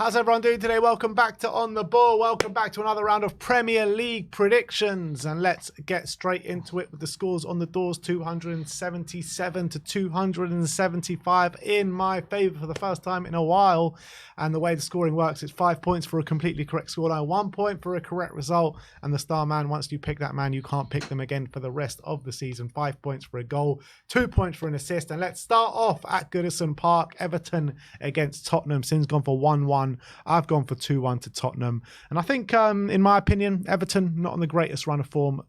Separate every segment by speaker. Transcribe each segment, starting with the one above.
Speaker 1: How's everyone doing today? Welcome back to On The Ball. Welcome back to another round of Premier League predictions. And let's get straight into it with the scores on the doors. 277 to 275 in my favour for the first time in a while. And the way the scoring works, it's 5 points for a completely correct scoreline, 1 point for a correct result. And the star man, once you pick that man, you can't pick them again for the rest of the season. 5 points for a goal, 2 points for an assist. And let's start off at Goodison Park. Everton against Tottenham. Sim's gone for 1-1. I've gone for 2-1 to Tottenham. And I think, in my opinion, Everton not on the greatest run of form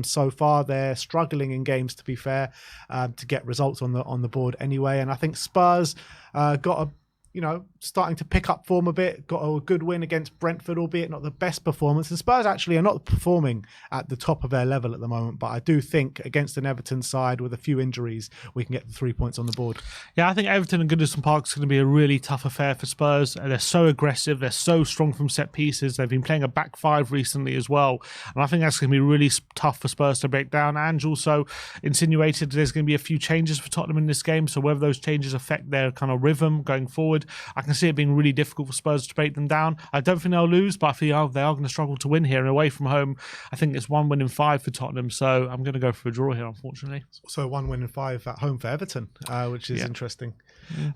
Speaker 1: so far. They're struggling in games, to be fair, to get results on the board anyway. And I think Spurs starting to pick up form a bit, got a good win against Brentford, albeit not the best performance. And Spurs actually are not performing at the top of their level at the moment, but I do think against an Everton side with a few injuries, we can get the 3 points on the board.
Speaker 2: Yeah, I think Everton and Goodison Park is going to be a really tough affair for Spurs. They're so aggressive, they're so strong from set pieces. They've been playing a back five recently as well, and I think that's going to be really tough for Spurs to break down. Ange also insinuated there's going to be a few changes for Tottenham in this game, so whether those changes affect their kind of rhythm going forward, I can see it being really difficult for Spurs to break them down. I don't think they'll lose, but I feel they are going to struggle to win here. And away from home, I think it's 1 win in 5 for Tottenham. So I'm going to go for a draw here, unfortunately.
Speaker 1: So 1 win in 5 at home for Everton, which is interesting.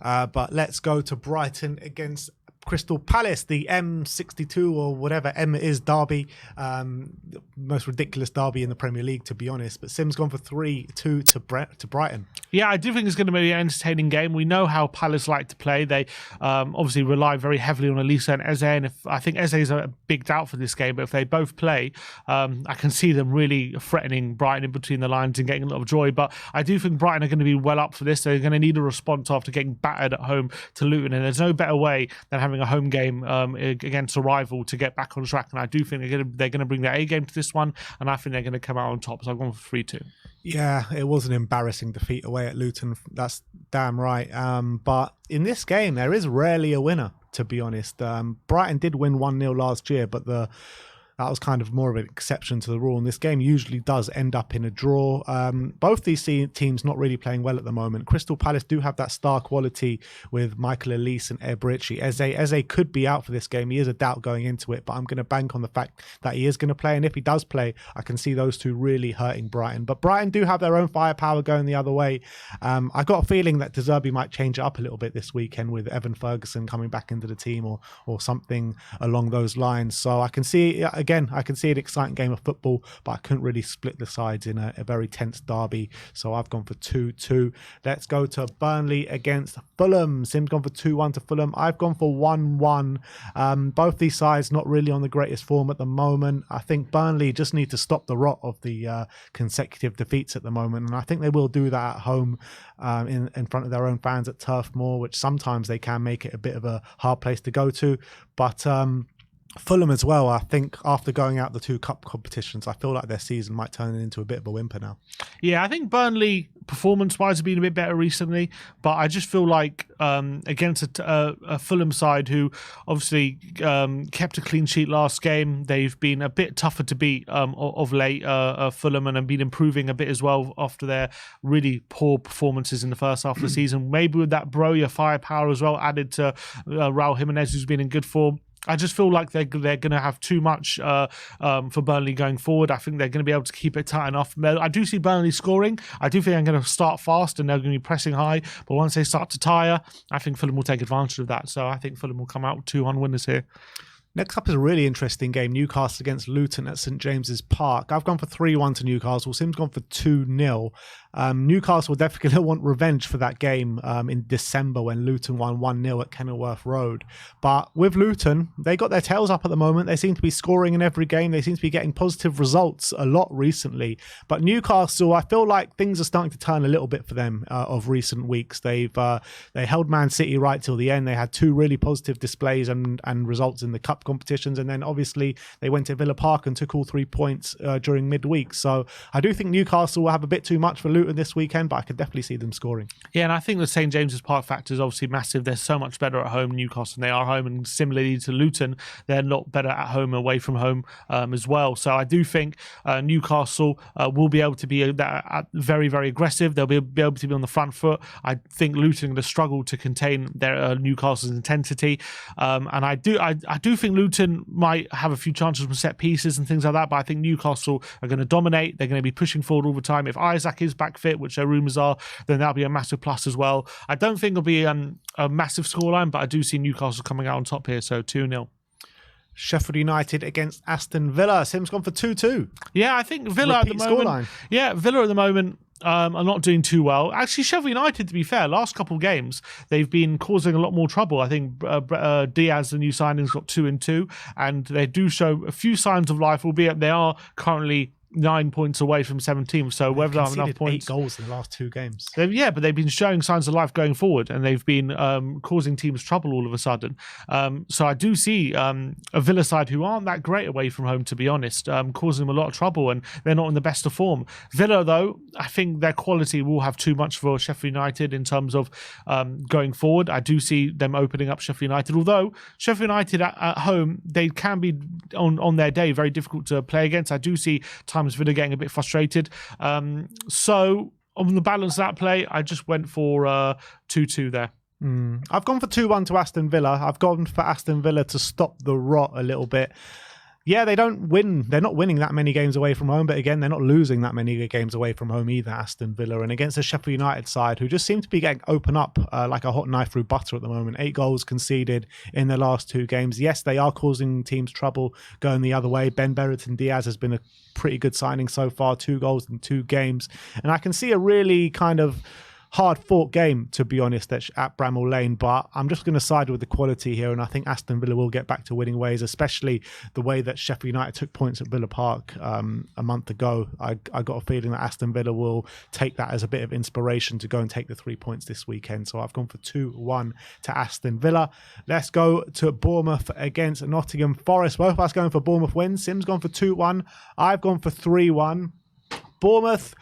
Speaker 1: But let's go to Brighton against Crystal Palace, the M62 or whatever M it is derby, the most ridiculous derby in the Premier League, to be honest. But Sim's gone for 3-2 to Brighton.
Speaker 2: Yeah, I do think it's going to be an entertaining game. We know how Palace like to play. They obviously rely very heavily on Elisa and Eze, and I think Eze is a big doubt for this game. But if they both play, I can see them really threatening Brighton in between the lines and getting a lot of joy. But I do think Brighton are going to be well up for this. They're going to need a response after getting battered at home to Luton, and there's no better way than having a home game against a rival to get back on track. And I do think they're going to bring their A game to this one, and I think they're going to come out on top. So I've gone for 3-2.
Speaker 1: Yeah, it was an embarrassing defeat away at Luton. That's damn right. But in this game, there is rarely a winner, to be honest. Brighton did win 1-0 last year, but that was kind of more of an exception to the rule. And this game usually does end up in a draw. Both these teams not really playing well at the moment. Crystal Palace do have that star quality with Michael Elise and Eberechi. Eze could be out for this game. He is a doubt going into it, but I'm going to bank on the fact that he is going to play. And if he does play, I can see those two really hurting Brighton. But Brighton do have their own firepower going the other way. I got a feeling that De Zerbi might change it up a little bit this weekend with Evan Ferguson coming back into the team or something along those lines. So I can see again, I can see an exciting game of football, but I couldn't really split the sides in a very tense derby. So I've gone for 2-2. Let's go to Burnley against Fulham. Sim's gone for 2-1 to Fulham. I've gone for 1-1. Both these sides not really on the greatest form at the moment. I think Burnley just need to stop the rot of the consecutive defeats at the moment. And I think they will do that at home in front of their own fans at Turf Moor, which sometimes they can make it a bit of a hard place to go to. But Fulham as well, I think after going out the 2 cup competitions, I feel like their season might turn into a bit of a whimper now.
Speaker 2: Yeah, I think Burnley performance-wise have been a bit better recently, but I just feel like against a Fulham side who obviously kept a clean sheet last game, they've been a bit tougher to beat of late, Fulham, and have been improving a bit as well after their really poor performances in the first half of the season. Maybe with that Broja firepower as well added to Raul Jimenez, who's been in good form. I just feel like they're going to have too much for Burnley going forward. I think they're going to be able to keep it tight enough. I do see Burnley scoring. I do think they're going to start fast and they're going to be pressing high. But once they start to tire, I think Fulham will take advantage of that. So I think Fulham will come out with 2-1 winners here.
Speaker 1: Next up is a really interesting game, Newcastle against Luton at St James's Park. I've gone for 3-1 to Newcastle. Sim's gone for 2-0. Newcastle definitely want revenge for that game in December when Luton won 1-0 at Kenilworth Road. But with Luton, they got their tails up at the moment. They seem to be scoring in every game. They seem to be getting positive results a lot recently. But Newcastle, I feel like things are starting to turn a little bit for them of recent weeks. They held Man City right till the end. They had 2 really positive displays and results in the cup competitions, and then obviously they went to Villa Park and took all 3 points during midweek. So I do think Newcastle will have a bit too much for Luton Luton this weekend, but I could definitely see them scoring.
Speaker 2: Yeah, and I think the St James's Park factor is obviously massive. They're so much better at home, Newcastle, than they are home, and similarly to Luton, they're not better at home and away from home as well. So I do think Newcastle will be able to be very, very aggressive. They'll be able to be on the front foot. I think Luton are going to struggle to contain their Newcastle's intensity, and I do think Luton might have a few chances from set pieces and things like that. But I think Newcastle are going to dominate. They're going to be pushing forward all the time. If Isaac is back fit, which their rumours are, then that'll be a massive plus as well. I don't think it'll be a massive scoreline, but I do see Newcastle coming out on top here. So 2-0.
Speaker 1: Sheffield United against Aston Villa. Sim's gone for 2-2.
Speaker 2: Yeah, I think Villa
Speaker 1: Repeat
Speaker 2: at the moment.
Speaker 1: scoreline.
Speaker 2: Yeah, Villa at the moment are not doing too well. Actually, Sheffield United, to be fair, last couple of games, they've been causing a lot more trouble. I think Diaz, the new signings, got 2 and 2, and they do show a few signs of life, albeit they are currently 9 points away from 17th. So whether they have enough points,
Speaker 1: 8 goals in the last 2 games.
Speaker 2: But they've been showing signs of life going forward, and they've been causing teams trouble all of a sudden. So I do see a Villa side who aren't that great away from home, to be honest, causing them a lot of trouble, and they're not in the best of form. Villa, though, I think their quality will have too much for Sheffield United in terms of going forward. I do see them opening up Sheffield United, although Sheffield United at home, they can be on their day very difficult to play against. I do see times Villa getting a bit frustrated. So on the balance of that play, I just went for 2-2 there.
Speaker 1: I've gone for 2-1 to Aston Villa. I've gone for Aston Villa to stop the rot a little bit. Yeah, they don't win. They're not winning that many games away from home, but again, they're not losing that many games away from home either, Aston Villa. And against a Sheffield United side who just seem to be getting open up like a hot knife through butter at the moment. 8 goals conceded in the last 2 games. Yes, they are causing teams trouble going the other way. Ben Bertrand Diaz has been a pretty good signing so far, 2 goals in 2 games. And I can see a really kind of hard-fought game, to be honest, at Bramall Lane, but I'm just going to side with the quality here, and I think Aston Villa will get back to winning ways, especially the way that Sheffield United took points at Villa Park a month ago. I got a feeling that Aston Villa will take that as a bit of inspiration to go and take the 3 points this weekend, so I've gone for 2-1 to Aston Villa. Let's go to Bournemouth against Nottingham Forest. Both of us going for Bournemouth wins. Sim's gone for 2-1. I've gone for 3-1. Bournemouth,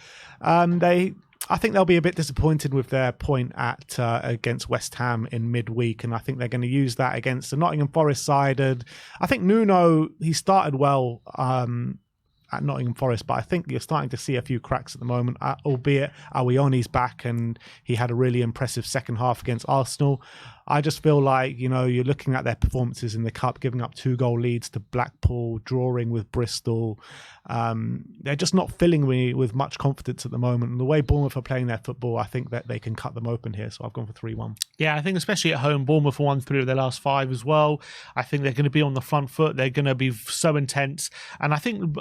Speaker 1: I think they'll be a bit disappointed with their point at against West Ham in midweek, and I think they're going to use that against the Nottingham Forest side. And I think Nuno, he started well at Nottingham Forest, but I think you're starting to see a few cracks at the moment, albeit Awioni's back and he had a really impressive second half against Arsenal. I just feel like, you're looking at their performances in the Cup, giving up 2-goal leads to Blackpool, drawing with Bristol. They're just not filling me with much confidence at the moment. And the way Bournemouth are playing their football, I think that they can cut them open here. So I've gone for 3-1.
Speaker 2: Yeah, I think especially at home, Bournemouth won 3 of their last 5 as well. I think they're going to be on the front foot. They're going to be so intense. And I think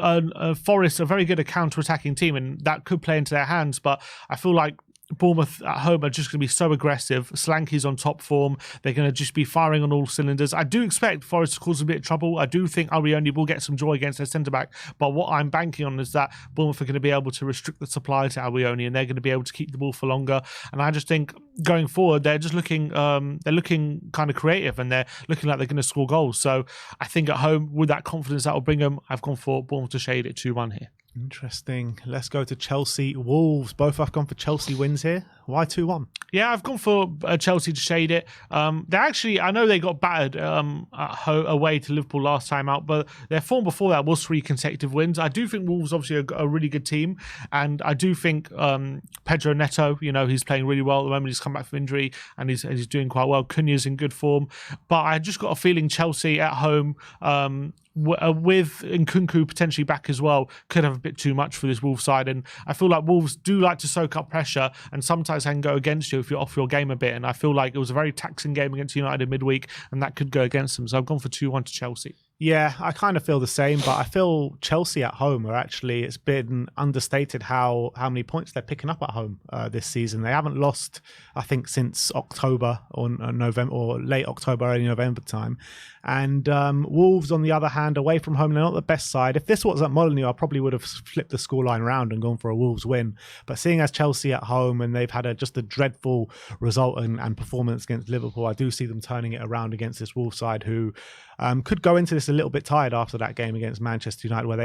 Speaker 2: Forest are very good at counter-attacking team, and that could play into their hands. But I feel like Bournemouth at home are just going to be so aggressive. Slanky's on top form. They're going to just be firing on all cylinders. I do expect Forest to cause a bit of trouble. I do think Arioni will get some joy against their centre-back. But what I'm banking on is that Bournemouth are going to be able to restrict the supply to Arioni, and they're going to be able to keep the ball for longer. And I just think going forward, they're just looking kind of creative, and they're looking like they're going to score goals. So I think at home, with that confidence that will bring them, I've gone for Bournemouth to shade it 2-1 here.
Speaker 1: Interesting. Let's go to Chelsea Wolves. Both I've gone for Chelsea wins here. Why 2-1?
Speaker 2: Yeah, I've gone for Chelsea to shade it. They actually, I know they got battered away to Liverpool last time out, but their form before that was 3 consecutive wins. I do think Wolves obviously are a really good team, and I do think Pedro Neto, he's playing really well at the moment. He's come back from injury and he's doing quite well. Cunha's in good form, but I just got a feeling Chelsea at home, with Nkunku potentially back as well, could have a bit too much for this Wolves side. And I feel like Wolves do like to soak up pressure, and sometimes can go against you if you're off your game a bit. And I feel like it was a very taxing game against United in midweek, and that could go against them. So I've gone for 2-1 to Chelsea.
Speaker 1: Yeah, I kind of feel the same, but I feel Chelsea at home are actually, it's been understated how many points they're picking up at home this season. They haven't lost, I think, since October or November, or late October, early November time. And Wolves, on the other hand, away from home, they're not the best side. If this was at Molineux, I probably would have flipped the scoreline around and gone for a Wolves win. But seeing as Chelsea at home, and they've had just a dreadful result and performance against Liverpool, I do see them turning it around against this Wolves side who could go into this a little bit tired after that game against Manchester United, where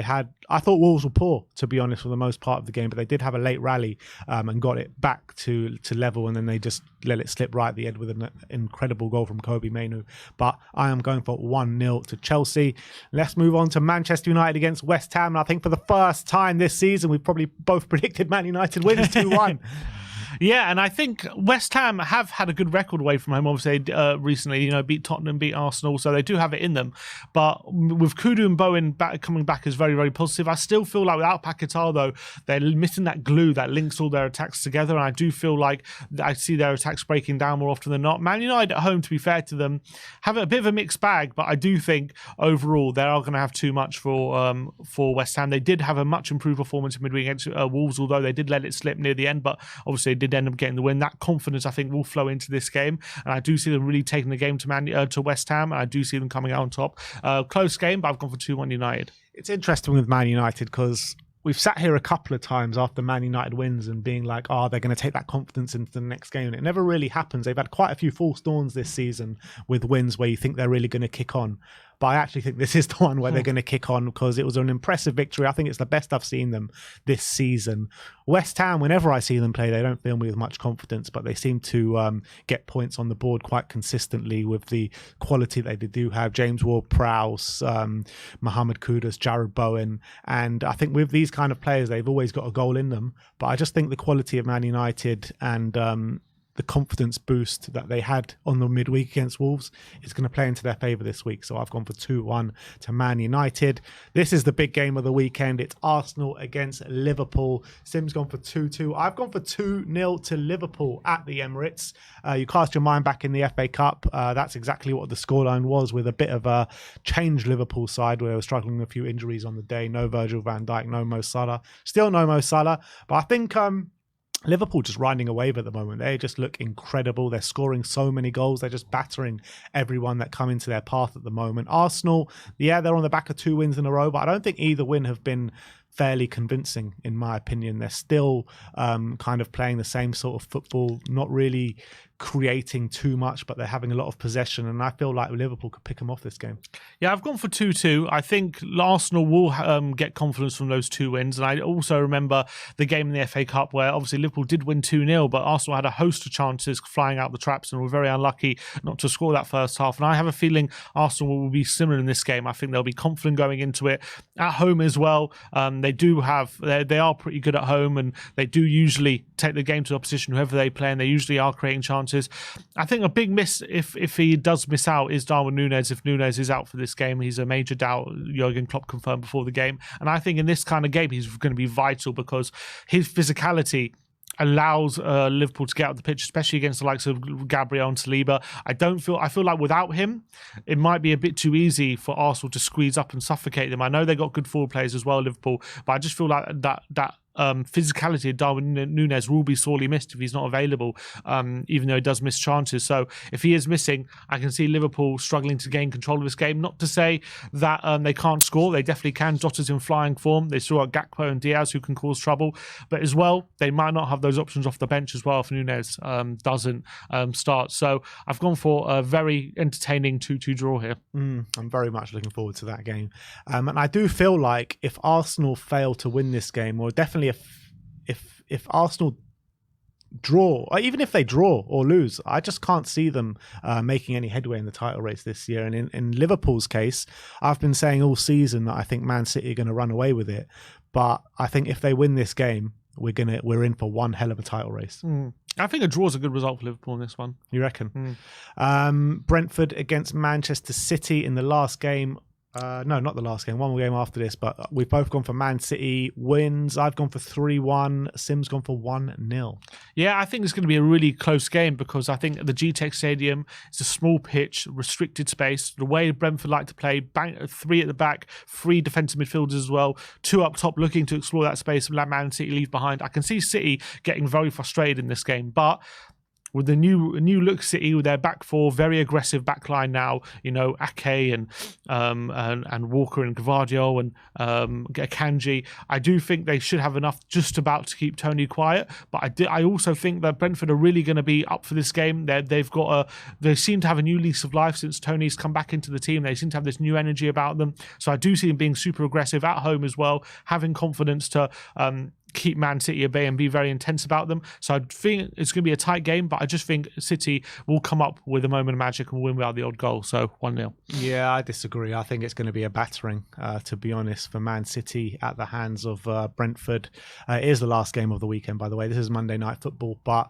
Speaker 1: I thought Wolves were poor, to be honest, for the most part of the game, but they did have a late rally and got it back to level, and then they just let it slip right at the end with an incredible goal from Kobe Mainoo. But I am going for 1-0 to Chelsea. Let's move on to Manchester United against West Ham. And I think for the first time this season, we've probably both predicted Man United wins 2-1.
Speaker 2: Yeah, and I think West Ham have had a good record away from home, obviously, recently, beat Tottenham, beat Arsenal, so they do have it in them. But with Kudu and Bowen coming back is very, very positive. I still feel like without Paquetá, though, they're missing that glue that links all their attacks together, and I do feel like I see their attacks breaking down more often than not. Man United at home, to be fair to them, have a bit of a mixed bag, but I do think overall they are going to have too much for West Ham. They did have a much improved performance in midweek against Wolves, although they did let it slip near the end, but obviously they did end up getting the win. That confidence, I think, will flow into this game, and I do see them really taking the game to West Ham, and I do see them coming out on top. Close game, but I've gone for 2-1 United.
Speaker 1: It's interesting with Man United because we've sat here a couple of times after Man United wins and being like, they're going to take that confidence into the next game. And it never really happens. They've had quite a few false dawns this season with wins where you think they're really going to kick on. But I actually think this is the one where they're going to kick on because it was an impressive victory. I think it's the best I've seen them this season. West Ham, whenever I see them play, they don't fill me with much confidence, but they seem to get points on the board quite consistently with the quality that they do have. James Ward-Prowse, Mohamed Kudus, Jared Bowen. And I think with these kind of players, they've always got a goal in them. But I just think the quality of Man United and the confidence boost that they had on the midweek against Wolves is going to play into their favour this week. So I've gone for 2-1 to Man United. This is the big game of the weekend. It's Arsenal against Liverpool. Sim's gone for 2-2. I've gone for 2-0 to Liverpool at the Emirates. You cast your mind back in the FA Cup. That's exactly what the scoreline was, with a bit of a changed Liverpool side where they were struggling with a few injuries on the day. No Virgil van Dijk, no Mo Salah. Still no Mo Salah. But I think Liverpool just riding a wave at the moment. They just look incredible. They're scoring so many goals. They're just battering everyone that come into their path at the moment. Arsenal, they're on the back of 2 wins in a row, but I don't think either win have been fairly convincing, in my opinion. They're still kind of playing the same sort of football, not really creating too much, but they're having a lot of possession, and I feel like Liverpool could pick them off this game.
Speaker 2: Yeah, I've gone for 2-2. I think Arsenal will get confidence from those 2 wins, and I also remember the game in the FA Cup where obviously Liverpool did win 2-0, but Arsenal had a host of chances flying out the traps and were very unlucky not to score that first half, and I have a feeling Arsenal will be similar in this game. I think they'll be confident going into it. At home as well, they are pretty good at home, and they do usually take the game to the opposition, whoever they play, and they usually are creating chances. I think a big miss, if he does miss out, is Darwin Núñez. If Núñez is out for this game, he's a major doubt. Jurgen Klopp confirmed before the game. And I think in this kind of game, he's going to be vital because his physicality allows Liverpool to get out the pitch, especially against the likes of Gabriel and Saliba. I feel like without him, it might be a bit too easy for Arsenal to squeeze up and suffocate them. I know they got good forward players as well, Liverpool, but I just feel like that physicality of Darwin Núñez will be sorely missed if he's not available, even though he does miss chances. So if he is missing, I can see Liverpool struggling to gain control of this game. Not to say that they can't score. They definitely can. Jota's in flying form. They still got Gakpo and Diaz who can cause trouble. But as well, they might not have those options off the bench as well if Núñez doesn't start. So I've gone for a very entertaining 2-2 draw here.
Speaker 1: I'm very much looking forward to that game. And I do feel like if Arsenal fail to win this game, or definitely if Arsenal draw, or even if they draw or lose, I just can't see them making any headway in the title race this year. And in Liverpool's case, I've been saying all season that I think Man City are going to run away with it. But I think if they win this game, we're in for one hell of a title race.
Speaker 2: I think a draw is a good result for Liverpool in this one.
Speaker 1: You reckon? Brentford against Manchester City in the last game. No, not the last game. One more game after this, but we've both gone for Man City wins. I've gone for 3-1. Sim's gone for 1-0.
Speaker 2: Yeah, I think it's going to be a really close game because I think the GTEC Stadium is a small pitch, restricted space. The way Brentford like to play, 3 at the back, 3 defensive midfielders as well, 2 up top looking to explore that space and let Man City leave behind. I can see City getting very frustrated in this game, but with the new look City with their back four, very aggressive back line now. Ake and Walker and Gvardiol and Akanji. I do think they should have enough just about to keep Tony quiet. But I also think that Brentford are really going to be up for this game. They seem to have a new lease of life since Tony's come back into the team. They seem to have this new energy about them. So I do see them being super aggressive at home as well, having confidence to keep Man City at bay and be very intense about them. So I think it's going to be a tight game, but I just think City will come up with a moment of magic and win without the odd goal. So 1-0.
Speaker 1: Yeah, I disagree. I think it's going to be a battering, to be honest, for Man City at the hands of Brentford. It is the last game of the weekend, by the way. This is Monday Night Football, but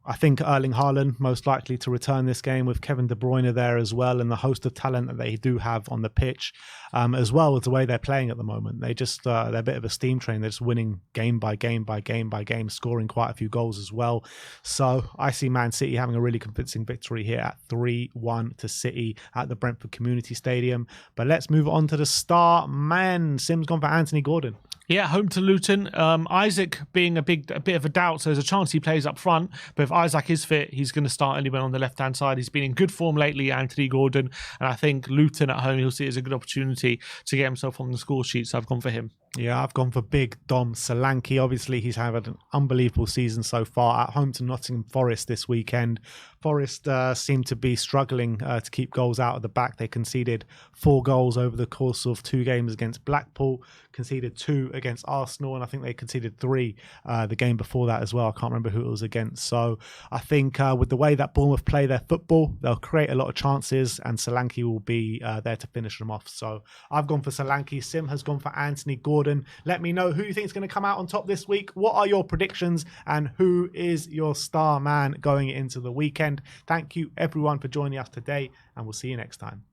Speaker 1: I think Erling Haaland most likely to return this game with Kevin De Bruyne there as well, and the host of talent that they do have on the pitch, as well as the way they're playing at the moment. They're a bit of a steam train. They're just winning game by game by game by game, scoring quite a few goals as well. So I see Man City having a really convincing victory here at 3-1 to City at the Brentford Community Stadium. But let's move on to the star man. Sim's gone for Anthony Gordon.
Speaker 2: Yeah, home to Luton. Isaac being a bit of a doubt, so there's a chance he plays up front. But if Isaac is fit, he's going to start anywhere on the left-hand side. He's been in good form lately, Anthony Gordon. And I think Luton at home, he'll see it as a good opportunity to get himself on the score sheet. So I've gone for him.
Speaker 1: Yeah, I've gone for big Dom Solanke. Obviously, he's had an unbelievable season so far at home to Nottingham Forest this weekend. Forest seemed to be struggling to keep goals out of the back. They conceded 4 goals over the course of 2 games against Blackpool, conceded 2 against Arsenal, and I think they conceded 3 the game before that as well. I can't remember who it was against. So I think with the way that Bournemouth play their football, they'll create a lot of chances, and Solanke will be there to finish them off. So I've gone for Solanke. Sim has gone for Anthony Gordon. Let me know who you think is going to come out on top this week. What are your predictions, and who is your star man going into the weekend? Thank you everyone for joining us today, and we'll see you next time.